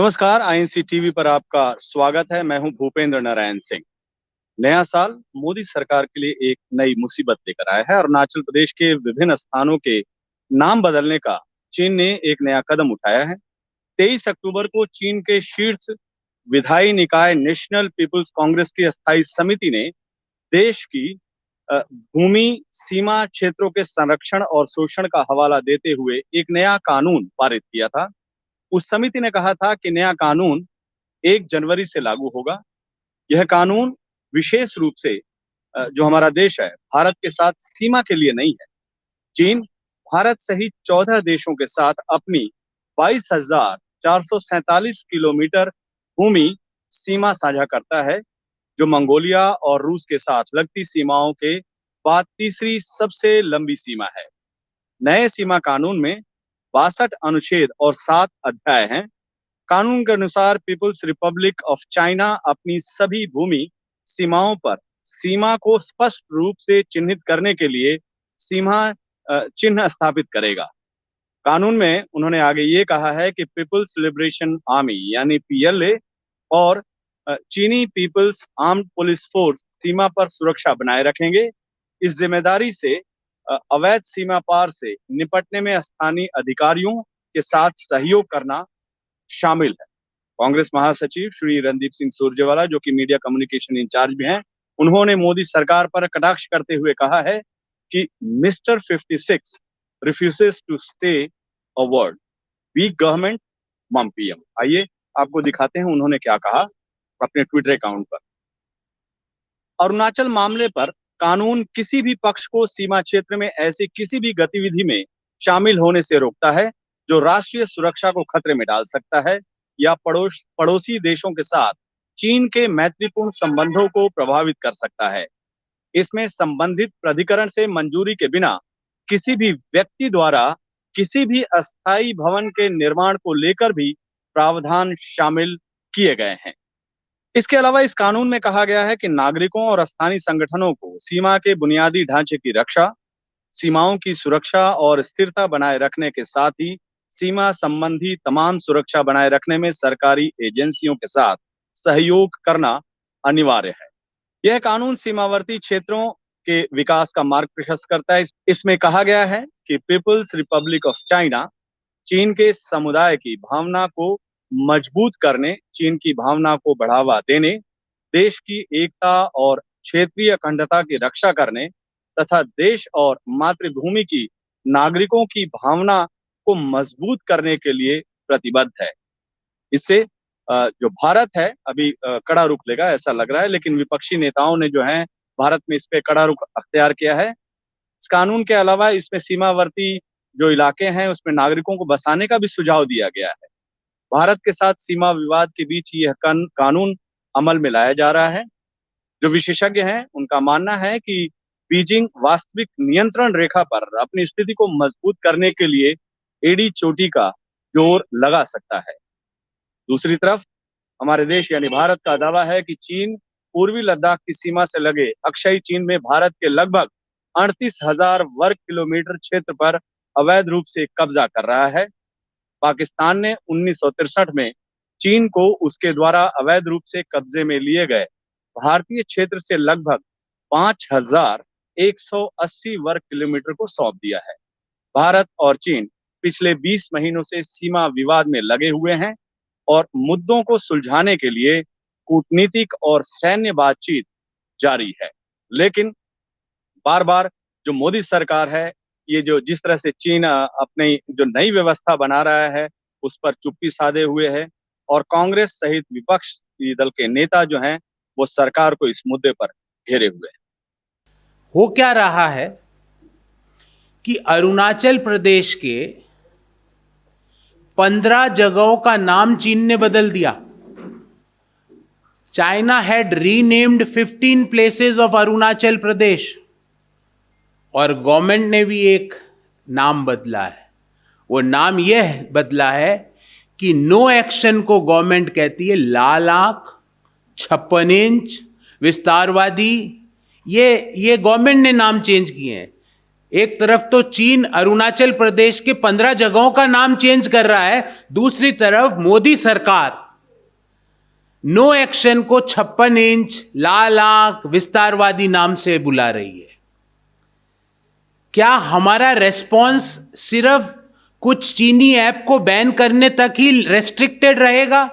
नमस्कार। INC TV पर आपका स्वागत है। मैं हूं भूपेंद्र नारायण सिंह। नया साल मोदी सरकार के लिए एक नई मुसीबत लेकर आया है। अरुणाचल प्रदेश के विभिन्न स्थानों के नाम बदलने का चीन ने एक नया कदम उठाया है। 23 अक्टूबर को चीन के शीर्ष विधायी निकाय नेशनल पीपुल्स कांग्रेस की अस्थायी समिति ने देश की भूमि सीमा क्षेत्रों के संरक्षण और शोषण का हवाला देते हुए एक नया कानून पारित किया था। उस समिति ने कहा था कि नया कानून 1 जनवरी से लागू होगा। यह कानून विशेष रूप से जो हमारा देश है, भारत के साथ सीमा के लिए नहीं है। चीन भारत सहित 14 देशों के साथ अपनी 22,447 किलोमीटर भूमि सीमा साझा करता है, जो मंगोलिया और रूस के साथ लगती सीमाओं के बाद तीसरी सबसे लंबी सीमा है। नए सीमा कानून में 62 अनुच्छेद और 7 अध्याय हैं। कानून के अनुसार पीपुल्स रिपब्लिक ऑफ चाइना अपनी सभी भूमि सीमाओं पर सीमा को स्पष्ट रूप से चिन्हित करने के लिए सीमा चिन्ह स्थापित करेगा। कानून में उन्होंने आगे ये कहा है कि पीपुल्स लिबरेशन आर्मी यानी पीएलए और चीनी पीपुल्स आर्म्ड पुलिस फोर्स सीमा पर सुरक्षा बनाए रखेंगे। इस जिम्मेदारी से अवैध सीमा पार से निपटने में स्थानीय अधिकारियों के साथ सहयोग करना शामिल है। कांग्रेस महासचिव श्री रणदीप सिंह सुरजेवाला, जो कि मीडिया कम्युनिकेशन इंचार्ज भी हैं, उन्होंने मोदी सरकार पर कटाक्ष करते हुए कहा है कि mister 56 refuses to stay a word, weak government mum PM. आइए आपको दिखाते हैं उन्होंने क्या कहा अपने ट्विटर अकाउंट पर। अरुणाचल मामले पर कानून किसी भी पक्ष को सीमा क्षेत्र में ऐसी किसी भी गतिविधि में शामिल होने से रोकता है जो राष्ट्रीय सुरक्षा को खतरे में डाल सकता है या पड़ोसी देशों के साथ चीन के मैत्रीपूर्ण संबंधों को प्रभावित कर सकता है। इसमें संबंधित प्राधिकरण से मंजूरी के बिना किसी भी व्यक्ति द्वारा किसी भी अस्थायी भवन के निर्माण को लेकर भी प्रावधान शामिल किए गए हैं। इसके अलावा इस कानून में कहा गया है कि नागरिकों और स्थानीय संगठनों को सीमा के बुनियादी ढांचे की रक्षा, सीमाओं की सुरक्षा और स्थिरता बनाए रखने के साथ ही सीमा संबंधी तमाम सुरक्षा बनाए रखने में सरकारी एजेंसियों के साथ सहयोग करना अनिवार्य है। यह कानून सीमावर्ती क्षेत्रों के विकास का मार्ग प्रशस्त करता है। इसमें कहा गया है कि पीपुल्स रिपब्लिक ऑफ चाइना चीन के समुदाय की भावना को मजबूत करने, चीन की भावना को बढ़ावा देने, देश की एकता और क्षेत्रीय अखंडता की रक्षा करने तथा देश और मातृभूमि की नागरिकों की भावना को मजबूत करने के लिए प्रतिबद्ध है। इससे जो भारत है अभी कड़ा रुख लेगा ऐसा लग रहा है, लेकिन विपक्षी नेताओं ने जो है भारत में इस पे कड़ा रुख अख्तियार किया है। इस कानून के अलावा इसमें सीमावर्ती जो इलाके हैं उसमें नागरिकों को बसाने का भी सुझाव दिया गया है। भारत के साथ सीमा विवाद के बीच यह कानून अमल में लाया जा रहा है। जो विशेषज्ञ हैं उनका मानना है कि बीजिंग वास्तविक नियंत्रण रेखा पर अपनी स्थिति को मजबूत करने के लिए एड़ी चोटी का जोर लगा सकता है। दूसरी तरफ हमारे देश यानी भारत का दावा है कि चीन पूर्वी लद्दाख की सीमा से लगे अक्षय चीन में भारत के लगभग 38,000 वर्ग किलोमीटर क्षेत्र पर अवैध रूप से कब्जा कर रहा है। पाकिस्तान ने 1963 में चीन को उसके द्वारा अवैध रूप से कब्जे में लिए गए भारतीय क्षेत्र से लगभग 5,180 वर्ग किलोमीटर को सौंप दिया है। भारत और चीन पिछले 20 महीनों से सीमा विवाद में लगे हुए हैं और मुद्दों को सुलझाने के लिए कूटनीतिक और सैन्य बातचीत जारी है। लेकिन बार बार जो मोदी सरकार है, ये जो जिस तरह से चीन अपनी जो नई व्यवस्था बना रहा है उस पर चुप्पी साधे हुए है और कांग्रेस सहित विपक्षी दल के नेता जो हैं वो सरकार को इस मुद्दे पर घेरे हुए हैं। हो क्या रहा है कि अरुणाचल प्रदेश के 15 जगहों का नाम चीन ने बदल दिया। China had renamed 15 places of Arunachal Pradesh और गवर्नमेंट ने भी एक नाम बदला है। वो नाम यह बदला है कि नो एक्शन को गवर्नमेंट कहती है लाल आंख, 56 इंच, विस्तारवादी, ये गवर्नमेंट ने नाम चेंज किए हैं। एक तरफ तो चीन अरुणाचल प्रदेश के 15 जगहों का नाम चेंज कर रहा है, दूसरी तरफ मोदी सरकार नो एक्शन को 56 इंच, लाल आंख, विस्तारवादी नाम से बुला रही है। क्या हमारा रेस्पॉन्स सिर्फ कुछ चीनी ऐप को बैन करने तक ही रेस्ट्रिक्टेड रहेगा?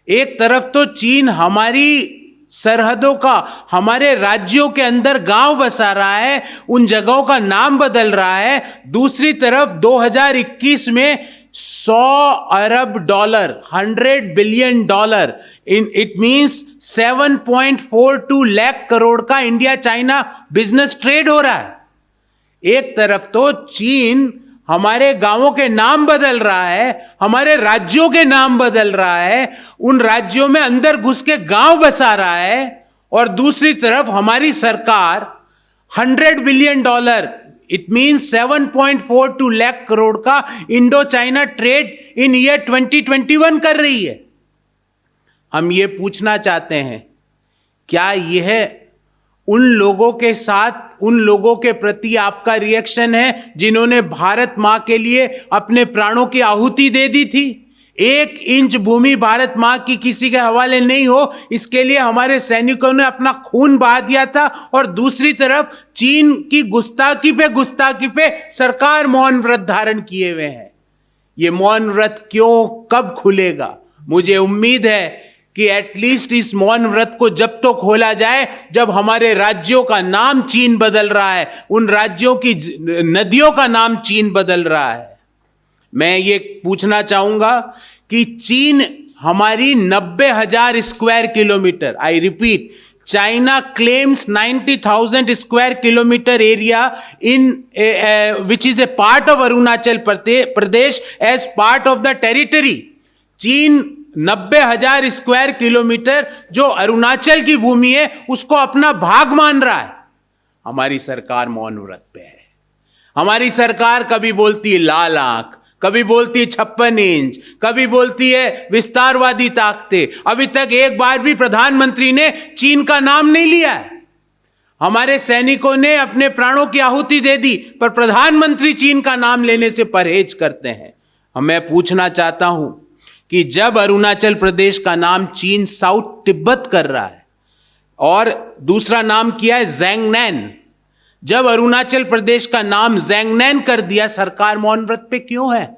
एक तरफ तो चीन हमारी सरहदों का, हमारे राज्यों के अंदर गांव बसा रहा है, उन जगहों का नाम बदल रहा है, दूसरी तरफ 2021 में 100 अरब dollar, 100 billion dollar, it means 7.42 lakh crore का इंडिया चाइना बिजनेस ट्रेड हो रहा है। एक तरफ तो चीन हमारे गांवों के नाम बदल रहा है, हमारे राज्यों के नाम बदल रहा है, उन राज्यों में अंदर घुस के गांव बसा रहा है, और दूसरी तरफ हमारी सरकार 100 billion dollar, it means 7.42 lakh crore का Indo China trade in year 2021 कर रही है। हम ये पूछना चाहते हैं, क्या यह उन लोगों के साथ, उन लोगों के प्रति आपका रिएक्शन है जिन्होंने भारत मां के लिए अपने प्राणों की आहुति दे दी थी? 1 इंच भूमि भारत मां की किसी के हवाले नहीं हो, इसके लिए हमारे सैनिकों ने अपना खून बहा दिया था, और दूसरी तरफ चीन की गुस्ताखी पे सरकार मौन व्रत धारण किए हुए है। ये मौन व्रत क्यों, कब खुलेगा? मुझे उम्मीद है कि एटलीस्ट इस मौन व्रत को जब तो खोला जाए जब हमारे राज्यों का नाम चीन बदल रहा है, उन राज्यों की नदियों का नाम चीन बदल रहा है। मैं ये पूछना चाहूंगा कि चीन हमारी 90,000 square kilometre, I repeat, China claims 90,000 square kilometre area in which is a part of Arunachal Pradesh as part of the territory. चीन 90,000 स्क्वायर किलोमीटर जो अरुणाचल की भूमि है उसको अपना भाग मान रहा है। हमारी सरकार मौन व्रत पे है। हमारी सरकार कभी बोलती है लाल आंख, कभी बोलती है 56 इंच, कभी बोलती है विस्तारवादी ताकतें। अभी तक एक बार भी प्रधानमंत्री ने चीन का नाम नहीं लिया है। हमारे सैनिकों ने अपने प्राणों की आहुति दे दी, पर प्रधानमंत्री चीन का नाम लेने से परहेज करते हैं। मैं पूछना चाहता हूं कि जब अरुणाचल प्रदेश का नाम चीन साउथ तिब्बत कर रहा है और दूसरा नाम किया है ज़ैंगनैन, जब अरुणाचल प्रदेश का नाम ज़ैंगनैन कर दिया, सरकार मौन व्रत पे क्यों है?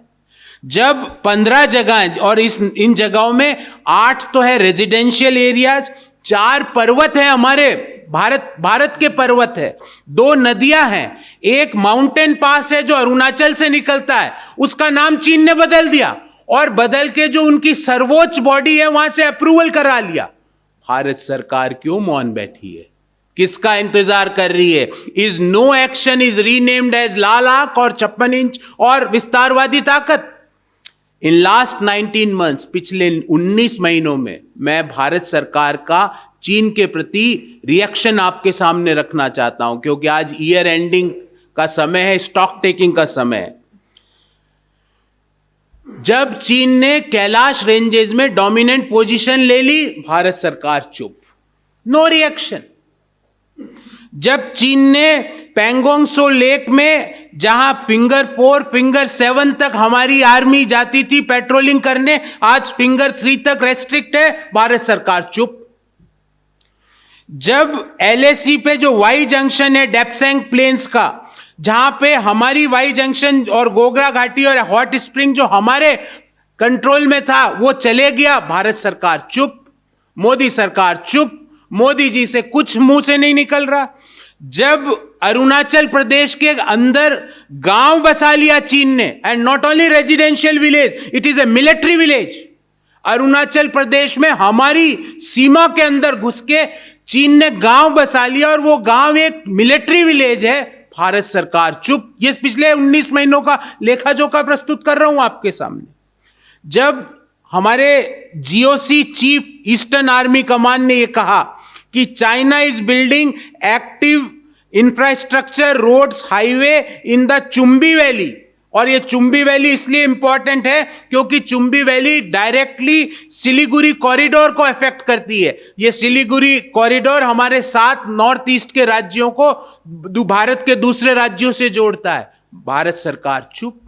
जब 15 जगह, और इन जगहों में 8 तो है रेजिडेंशियल एरियाज, 4 पर्वत है, हमारे भारत के पर्वत है, 2 नदियां हैं, एक माउंटेन पास है जो अरुणाचल से निकलता है, उसका नाम चीन ने बदल दिया, और बदल के जो उनकी सर्वोच्च बॉडी है वहां से अप्रूवल करा लिया। भारत सरकार क्यों मौन बैठी है? किसका इंतजार कर रही है? Is no action is renamed as लाल आंख और 56 इंच और विस्तारवादी ताकत। इन लास्ट 19 मंथ्स, पिछले 19 महीनों में मैं भारत सरकार का चीन के प्रति रिएक्शन आपके सामने रखना चाहता हूं, क्योंकि आज ईयर एंडिंग का समय है, स्टॉक टेकिंग का समय है। जब चीन ने कैलाश रेंजेस में डोमिनेंट पोजीशन ले ली, भारत सरकार चुप, नो रिएक्शन। जब चीन ने पैंगोंग सो लेक में, जहां फिंगर 4, फिंगर 7 तक हमारी आर्मी जाती थी पेट्रोलिंग करने, आज फिंगर 3 तक रेस्ट्रिक्ट है, भारत सरकार चुप। जब एलएसी पे जो वाई जंक्शन है डेप्सेंग प्लेन्स का, जहां पे हमारी वाई जंक्शन और गोगरा घाटी और हॉट स्प्रिंग जो हमारे कंट्रोल में था वो चले गया, भारत सरकार चुप, मोदी सरकार चुप, मोदी जी से कुछ मुंह से नहीं निकल रहा। जब अरुणाचल प्रदेश के अंदर गांव बसा लिया चीन ने, and not only residential village, it is a military village. Arunachal Pradesh में हमारी सीमा के अंदर घुस के चीन ने गांव बसा लिया, और वो गांव एक मिलिट्री विलेज है, भारत सरकार चुप। ये पिछले 19 महीनों का लेखा जोखा प्रस्तुत कर रहा हूं आपके सामने। जब हमारे GOC chief Eastern Army Command ने यह कहा कि China is building active infrastructure roads highway in the Chumbi valley, और ये चुंबी वैली इसलिए इंपॉर्टेंट है क्योंकि Chumbi valley directly Siliguri corridor को अफेक्ट करती है। ये सिलीगुड़ी कॉरिडोर हमारे 7 नॉर्थ ईस्ट के राज्यों को भारत के दूसरे राज्यों से जोड़ता है। भारत सरकार चुप।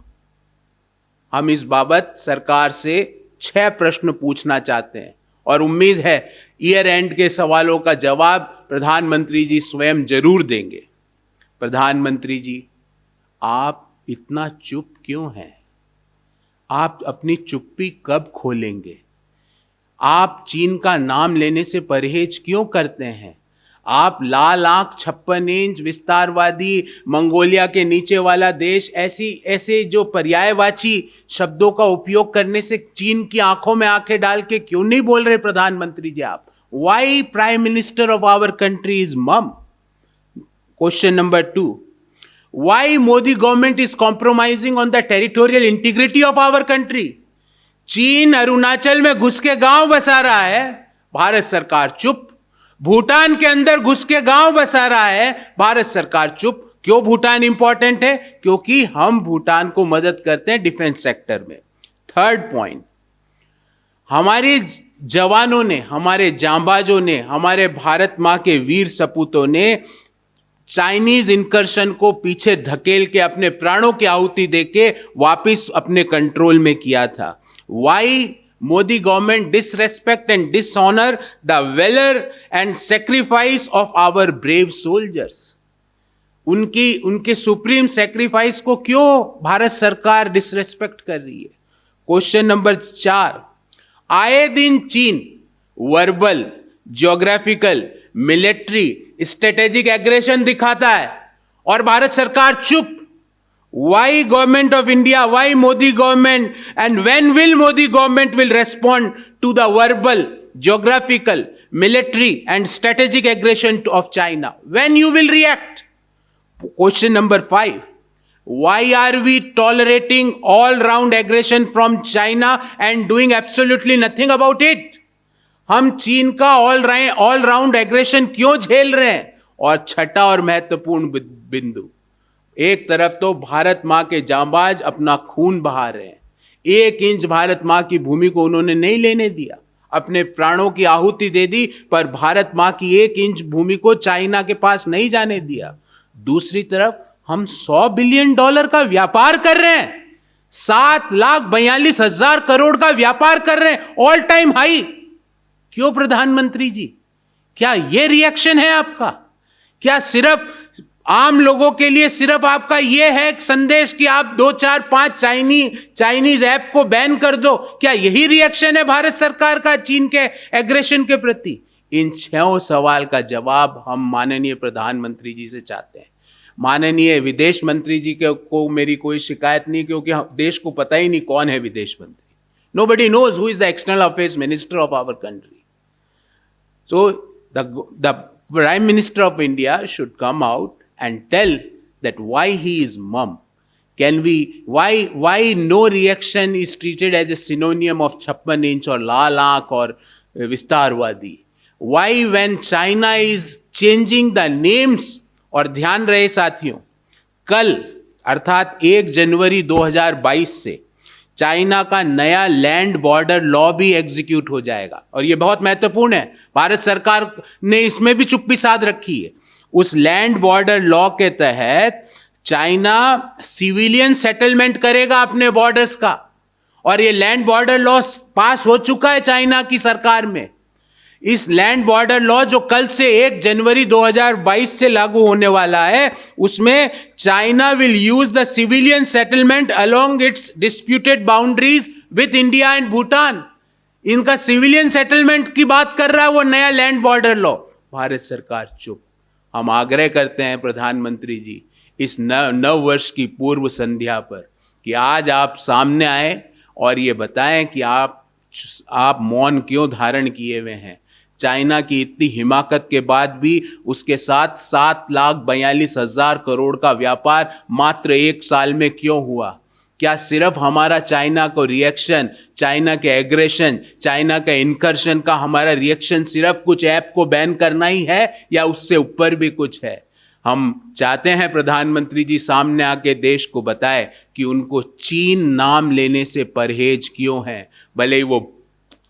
हम इस बाबत सरकार से 6 प्रश्न पूछना चाहते हैं और उम्मीद है ईयर एंड के सवालों का जवाब प्रधानमंत्री जी स्वयं जरूर देंगे। प्रधानमंत्री जी, आप इतना चुप क्यों हैं? आप अपनी चुप्पी कब खोलेंगे? आप चीन का नाम लेने से परहेज क्यों करते हैं? आप लाल आंख 56 इंच विस्तारवादी मंगोलिया के नीचे वाला देश ऐसे जो पर्यायवाची शब्दों का उपयोग करने से चीन की आंखों में आंखें डाल के क्यों नहीं बोल रहे प्रधानमंत्री जी आप? Why Prime Minister of our country is mum? Question number 2. Why Modi government is compromising on the territorial integrity of our country? चीन अरुणाचल में घुस के गांव बसा रहा है, भारत सरकार चुप। भूटान के अंदर घुस के गांव बसा रहा है, भारत सरकार चुप। क्यों भूटान इंपॉर्टेंट है? क्योंकि हम भूटान को मदद करते हैं डिफेंस सेक्टर में। थर्ड पॉइंट, हमारे जवानों ने, हमारे जांबाजों ने, हमारे भारत मां के वीर सपूतों ने चाइनीज इंकर्शन को पीछे धकेल के अपने प्राणों की आहुति देके वापस अपने कंट्रोल में किया था। Why Modi government disrespect and dishonor the valor and sacrifice of our brave soldiers? उनके सुप्रीम सैक्रिफाइस को क्यों भारत सरकार डिसरेस्पेक्ट कर रही है? क्वेश्चन नंबर 4, आए दिन चीन verbal, geographical, military, strategic aggression दिखाता है और भारत सरकार चुप। Why government of India, why Modi government, and when will Modi government will respond to the verbal, geographical, military and strategic aggression of China? When you will react? Question number 5. Why are we tolerating all round aggression from China and doing absolutely nothing about it? हम चीन का all round aggression क्यों झेल रहे हैं? और छठा और महत्वपूर्ण बिंदु, एक तरफ तो भारत मां के जांबाज अपना खून बहा रहे हैं, 1 इंच भारत मां की भूमि को उन्होंने नहीं लेने दिया, अपने प्राणों की आहुति दे दी, पर भारत मां की 1 इंच भूमि को चाइना के पास नहीं जाने दिया। दूसरी तरफ हम $100 बिलियन का व्यापार कर रहे हैं, 7,42,000 करोड़ का व्यापार कर रहे हैं, ऑल टाइम हाई। क्यों प्रधानमंत्री जी? क्या यह रिएक्शन है आपका? क्या सिर्फ आम लोगों के लिए सिर्फ आपका यह है संदेश कि आप 2, 4, 5 चाइनीज ऐप को बैन कर दो? क्या यही रिएक्शन है भारत सरकार का चीन के एग्रेशन के प्रति? इन 6 सवाल का जवाब हम माननीय प्रधानमंत्री जी से चाहते हैं। माननीय विदेश मंत्री जी को मेरी कोई शिकायत नहीं, क्योंकि देश को पता ही नहीं कौन है विदेश मंत्री। Nobody knows who is the external affairs minister of our country. So the Prime Minister of India should come out and tell that why he is mum. Why no reaction is treated as a synonym of 56 inch or लाल आंख और विस्तारवादी? Why when China is changing the names? और ध्यान रहे साथियों, कल अर्थात 1 जनवरी 2022 से चाइना का नया लैंड बॉर्डर लॉ भी एग्जीक्यूट हो जाएगा और यह बहुत महत्वपूर्ण है। भारत सरकार ने इसमें भी चुप्पी साध रखी है। उस लैंड बॉर्डर लॉ के तहत चाइना सिविलियन सेटलमेंट करेगा अपने बॉर्डर्स का, और यह लैंड बॉर्डर लॉ पास हो चुका है चाइना की सरकार में। इस लैंड बॉर्डर लॉ जो कल से 1 जनवरी 2022 से लागू होने वाला है, उसमें China will use the civilian settlement along it's disputed boundaries with India and Bhutan. इनका सिविलियन सेटलमेंट की बात कर रहा है वो नया लैंड बॉर्डर लॉ। भारत सरकार चुप। हम आग्रह करते हैं प्रधानमंत्री जी, इस नव वर्ष की पूर्व संध्या पर, कि आज आप सामने आए और ये बताएं कि आप मौन क्यों धारण किए हुए हैं। चाइना की इतनी हिमाकत के बाद भी उसके साथ 7,42,000 करोड़ का व्यापार मात्र 1 साल में क्यों हुआ? क्या सिर्फ हमारा चाइना को रिएक्शन, चाइना के एग्रेशन, चाइना के इनकर्शन का हमारा रिएक्शन सिर्फ कुछ ऐप को बैन करना ही है, या उससे ऊपर भी कुछ है? हम चाहते हैं प्रधानमंत्री जी सामने आके देश को बताए कि उनको चीन नाम लेने से परहेज क्यों है। भले ही वो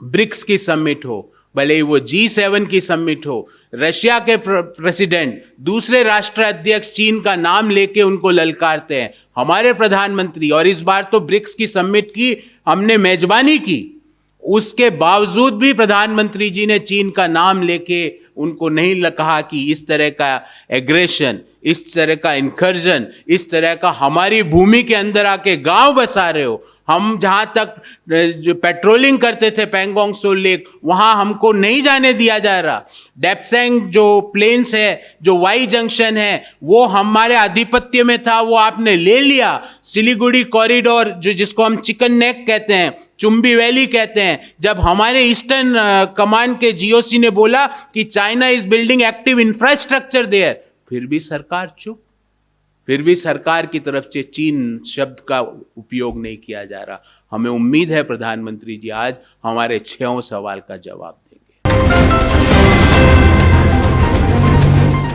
ब्रिक्स की समिट हो, भले ही वो G7 की समिट हो, रशिया के प्रेसिडेंट, दूसरे राष्ट्र अध्यक्ष चीन का नाम लेके उनको ललकारते हैं। हमारे प्रधानमंत्री, और इस बार तो ब्रिक्स की समिट की हमने मेजबानी की, उसके बावजूद भी प्रधानमंत्री जी ने चीन का नाम लेके उनको नहीं कहा कि इस तरह का एग्रेशन, इस तरह का इनकर्जन, इस तरह का हमारी भूमि के अंदर आके गांव बसा रहे हो। हम जहां तक जो पेट्रोलिंग करते थे पैंगोंग त्सो लेक, वहां हमको नहीं जाने दिया जा रहा। डेप्सेंग जो प्लेन्स है, जो वाई जंक्शन है, वो हमारे आधिपत्य में था, वो आपने ले लिया। सिलीगुड़ी कॉरिडोर जो जिसको हम चिकन नेक कहते हैं, चुंबी वैली कहते हैं, जब हमारे ईस्टर्न कमांड के जीओसी ने बोला कि China is building active infrastructure there, फिर भी सरकार चुप, फिर भी सरकार की तरफ से चीन शब्द का उपयोग नहीं किया जा रहा। हमें उम्मीद है प्रधानमंत्री जी आज हमारे 6 सवाल का जवाब